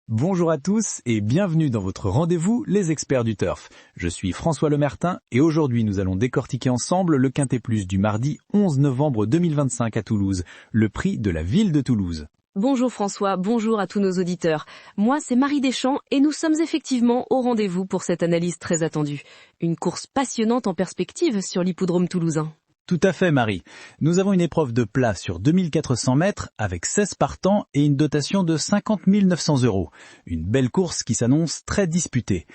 Bonjour à tous et bienvenue dans votre rendez-vous Les Experts du Turf. Je suis François Lemertin et aujourd'hui nous allons décortiquer ensemble le Quintet Plus du mardi 11 novembre 2025 à Toulouse, le prix de la ville de Toulouse. Bonjour François, bonjour à tous nos auditeurs. Moi c'est Marie Deschamps et nous sommes effectivement au rendez-vous pour cette analyse très attendue. Une course passionnante en perspective sur l'hippodrome toulousain. Tout à fait Marie. Nous avons une épreuve de plat sur 2400 mètres avec 16 partants et une dotation de 50 900 €. Une belle course qui s'annonce très disputée.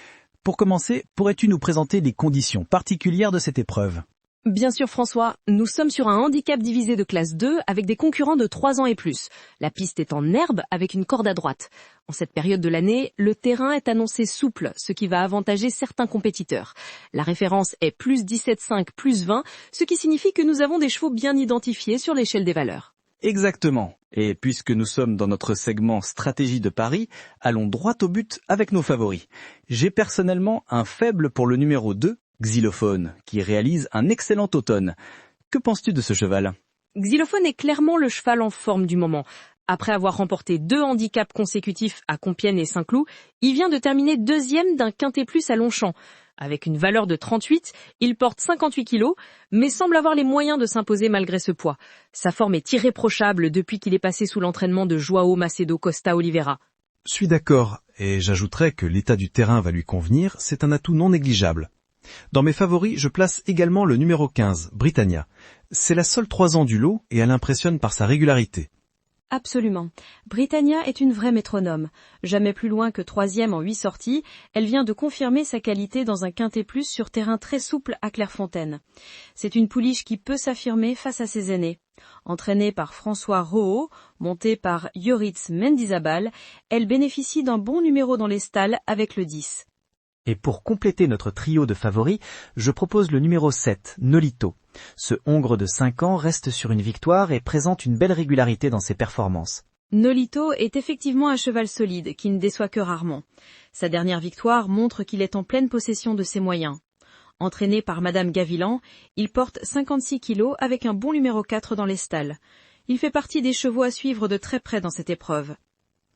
Pour commencer, pourrais-tu nous présenter les conditions particulières de cette épreuve ? Bien sûr François, nous sommes sur un handicap divisé de classe 2 avec des concurrents de 3 ans et plus. La piste est en herbe avec une corde à droite. En cette période de l'année, le terrain est annoncé souple, ce qui va avantager certains compétiteurs. La référence est plus 17,5 plus 20, ce qui signifie que nous avons des chevaux bien identifiés sur l'échelle des valeurs. Exactement. Et puisque nous sommes dans notre segment stratégie de Paris, allons droit au but avec nos favoris. J'ai personnellement un faible pour le numéro 2, Xylophone, qui réalise un excellent automne. Que penses-tu de ce cheval ? Xylophone est clairement le cheval en forme du moment. Après avoir remporté 2 handicaps consécutifs à Compiègne et Saint-Cloud, il vient de terminer deuxième d'un Quintet Plus à Longchamp. Avec une valeur de 38, il porte 58 kilos, mais semble avoir les moyens de s'imposer malgré ce poids. Sa forme est irréprochable depuis qu'il est passé sous l'entraînement de Joao Macedo Costa Oliveira. Je suis d'accord, et j'ajouterais que l'état du terrain va lui convenir, c'est un atout non négligeable. Dans mes favoris, je place également le numéro 15, Britannia. C'est la seule 3 ans du lot et elle impressionne par sa régularité. Absolument. Britannia est une vraie métronome. Jamais plus loin que 3e en 8 sorties, elle vient de confirmer sa qualité dans un Quintet Plus sur terrain très souple à Clairefontaine. C'est une pouliche qui peut s'affirmer face à ses aînés. Entraînée par François Rohaut, montée par Yoritz Mendizabal, elle bénéficie d'un bon numéro dans les stalles avec le 10. Et pour compléter notre trio de favoris, je propose le numéro 7, Nolito. Ce Hongre de 5 ans reste sur une victoire et présente une belle régularité dans ses performances. Nolito est effectivement un cheval solide qui ne déçoit que rarement. Sa dernière victoire montre qu'il est en pleine possession de ses moyens. Entraîné par Madame Gavilan, il porte 56 kilos avec un bon numéro 4 dans les stalles. Il fait partie des chevaux à suivre de très près dans cette épreuve.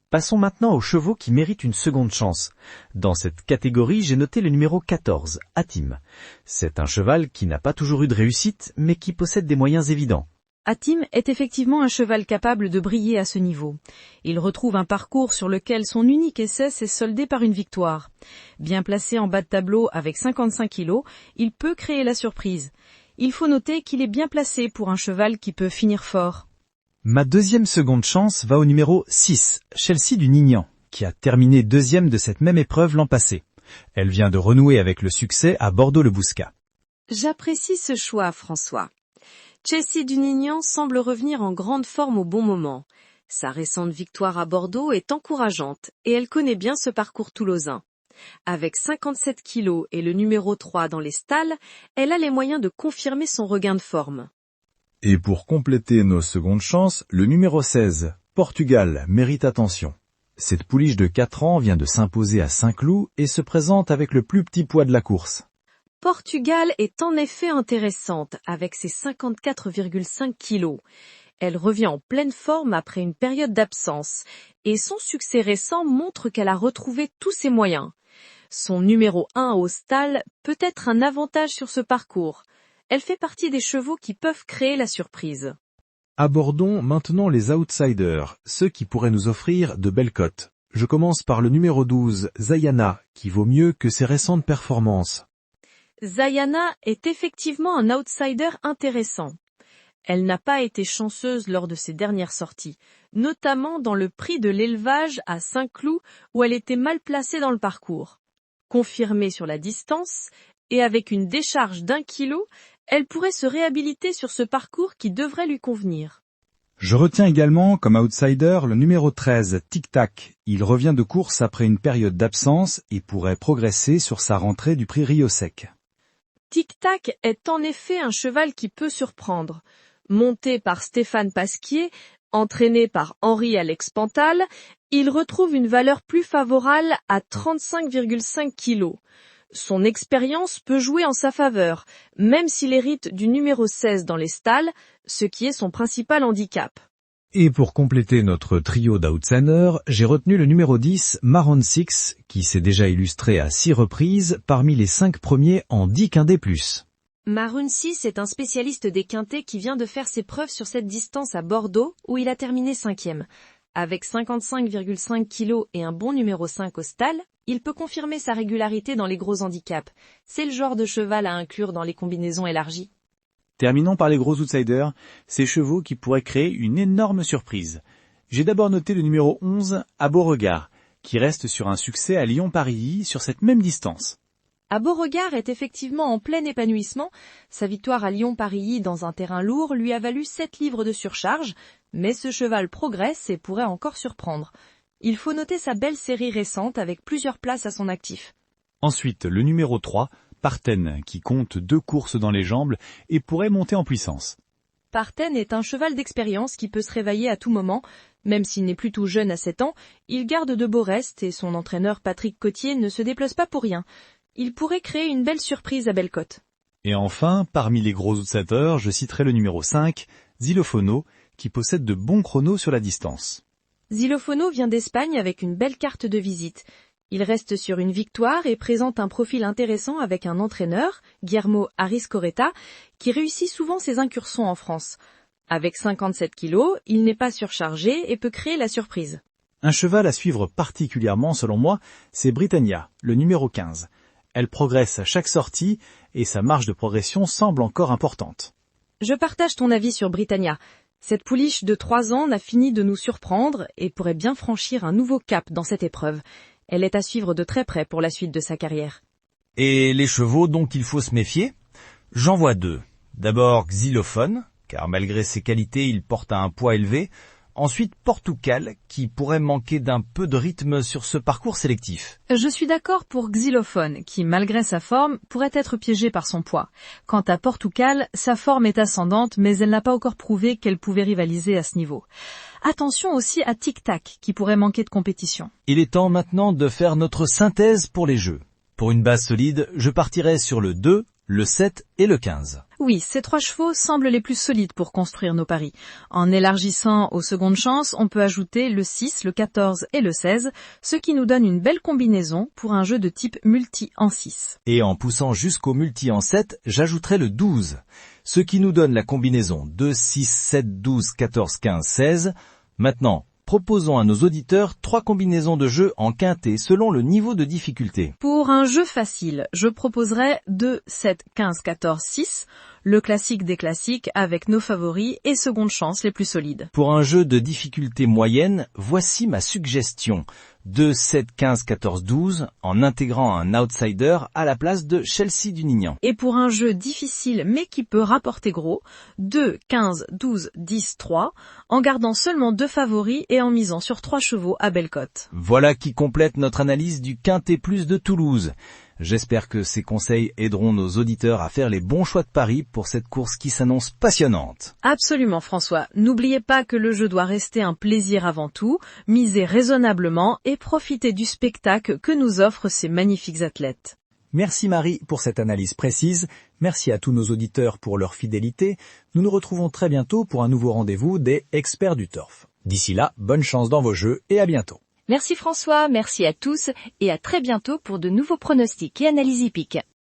Passons maintenant aux chevaux qui méritent une seconde chance. Dans cette catégorie, j'ai noté le numéro 14, Hatim. C'est un cheval qui n'a pas toujours eu de réussite, mais qui possède des moyens évidents. Hatim est effectivement un cheval capable de briller à ce niveau. Il retrouve un parcours sur lequel son unique essai s'est soldé par une victoire. Bien placé en bas de tableau avec 55 kilos, il peut créer la surprise. Il faut noter qu'il est bien placé pour un cheval qui peut finir fort. Ma deuxième seconde chance va au numéro 6, Chelsea du Nignan, qui a terminé deuxième de cette même épreuve l'an passé. Elle vient de renouer avec le succès à Bordeaux-le-Bouscat. J'apprécie ce choix François. Chelsea du Nignan semble revenir en grande forme au bon moment. Sa récente victoire à Bordeaux est encourageante et elle connaît bien ce parcours toulousain. Avec 57 kilos et le numéro 3 dans les stalles, elle a les moyens de confirmer son regain de forme. Et pour compléter nos secondes chances, le numéro 16, Portugal, mérite attention. Cette pouliche de 4 ans vient de s'imposer à Saint-Cloud et se présente avec le plus petit poids de la course. Portugal est en effet intéressante avec ses 54,5 kilos. Elle revient en pleine forme après une période d'absence et son succès récent montre qu'elle a retrouvé tous ses moyens. Son numéro 1 au stall peut être un avantage sur ce parcours. Elle fait partie des chevaux qui peuvent créer la surprise. Abordons maintenant les outsiders, ceux qui pourraient nous offrir de belles cotes. Je commence par le numéro 12, Zayana, qui vaut mieux que ses récentes performances. Zayana est effectivement un outsider intéressant. Elle n'a pas été chanceuse lors de ses dernières sorties, notamment dans le prix de l'élevage à Saint-Cloud où elle était mal placée dans le parcours. Confirmée sur la distance et avec une décharge d'1 kilo, elle pourrait se réhabiliter sur ce parcours qui devrait lui convenir. Je retiens également comme outsider le numéro 13, Tic Tac. Il revient de course après une période d'absence et pourrait progresser sur sa rentrée du prix Rio Sec. Tic Tac est en effet un cheval qui peut surprendre. Monté par Stéphane Pasquier, entraîné par Henri-Alex Pantal, il retrouve une valeur plus favorable à 35,5 kilos. Son expérience peut jouer en sa faveur, même s'il hérite du numéro 16 dans les stalles, ce qui est son principal handicap. Et pour compléter notre trio d'outsiders, j'ai retenu le numéro 10, Maroon 6, qui s'est déjà illustré à 6 reprises parmi les 5 premiers en 10 quintés plus. Maroon 6 est un spécialiste des quintets qui vient de faire ses preuves sur cette distance à Bordeaux, où il a terminé 5e. Avec 55,5 kg et un bon numéro 5 au stall, il peut confirmer sa régularité dans les gros handicaps. C'est le genre de cheval à inclure dans les combinaisons élargies. Terminons par les gros outsiders, ces chevaux qui pourraient créer une énorme surprise. J'ai d'abord noté le numéro 11, À Beauregard, qui reste sur un succès à Lyon-Paris sur cette même distance. À Beauregard est effectivement en plein épanouissement. Sa victoire à Lyon-Paris dans un terrain lourd lui a valu 7 livres de surcharge, mais ce cheval progresse et pourrait encore surprendre. Il faut noter sa belle série récente avec plusieurs places à son actif. Ensuite, le numéro 3, Parten, qui compte 2 courses dans les jambes et pourrait monter en puissance. Parten est un cheval d'expérience qui peut se réveiller à tout moment. Même s'il n'est plus tout jeune à 7 ans, il garde de beaux restes et son entraîneur Patrick Cotier ne se déplace pas pour rien. Il pourrait créer une belle surprise à Bellecote. Et enfin, parmi les gros outsiders, je citerai le numéro 5, Xilophono, qui possède de bons chronos sur la distance. Xilophono vient d'Espagne avec une belle carte de visite. Il reste sur une victoire et présente un profil intéressant avec un entraîneur, Guillermo Ariscoreta, qui réussit souvent ses incursions en France. Avec 57 kilos, il n'est pas surchargé et peut créer la surprise. Un cheval à suivre particulièrement selon moi, c'est Britannia, le numéro 15. Elle progresse à chaque sortie et sa marge de progression semble encore importante. Je partage ton avis sur Britannia. Cette pouliche de 3 ans n'a fini de nous surprendre et pourrait bien franchir un nouveau cap dans cette épreuve. Elle est à suivre de très près pour la suite de sa carrière. Et les chevaux dont il faut se méfier? J'en vois 2. D'abord Xylophone, car malgré ses qualités, il porte un poids élevé. Ensuite Portugal, qui pourrait manquer d'un peu de rythme sur ce parcours sélectif. Je suis d'accord pour Xylophone, qui malgré sa forme, pourrait être piégé par son poids. Quant à Portugal, sa forme est ascendante, mais elle n'a pas encore prouvé qu'elle pouvait rivaliser à ce niveau. Attention aussi à Tic Tac, qui pourrait manquer de compétition. Il est temps maintenant de faire notre synthèse pour les jeux. Pour une base solide, je partirai sur le 2, le 7 et le 15. Oui, ces 3 chevaux semblent les plus solides pour construire nos paris. En élargissant aux secondes chances, on peut ajouter le 6, le 14 et le 16, ce qui nous donne une belle combinaison pour un jeu de type multi en 6. Et en poussant jusqu'au multi en 7, j'ajouterai le 12, ce qui nous donne la combinaison 2, 6, 7, 12, 14, 15, 16. Maintenant, proposons à nos auditeurs 3 combinaisons de jeux en quintet selon le niveau de difficulté. Pour un jeu facile, je proposerai 2, 7, 15, 14, 6, le classique des classiques avec nos favoris et seconde chance les plus solides. Pour un jeu de difficulté moyenne, voici ma suggestion. 2, 7, 15, 14, 12 en intégrant un outsider à la place de Chelsea du Nignan. Et pour un jeu difficile mais qui peut rapporter gros, 2, 15, 12, 10, 3 en gardant seulement 2 favoris et en misant sur 3 chevaux à Bellecote. Voilà qui complète notre analyse du Quintet Plus de Toulouse. J'espère que ces conseils aideront nos auditeurs à faire les bons choix de paris pour cette course qui s'annonce passionnante. Absolument François, n'oubliez pas que le jeu doit rester un plaisir avant tout, misez raisonnablement et profitez du spectacle que nous offrent ces magnifiques athlètes. Merci Marie pour cette analyse précise, merci à tous nos auditeurs pour leur fidélité. Nous nous retrouvons très bientôt pour un nouveau rendez-vous des experts du turf. D'ici là, bonne chance dans vos jeux et à bientôt. Merci François, merci à tous et à très bientôt pour de nouveaux pronostics et analyses hippiques.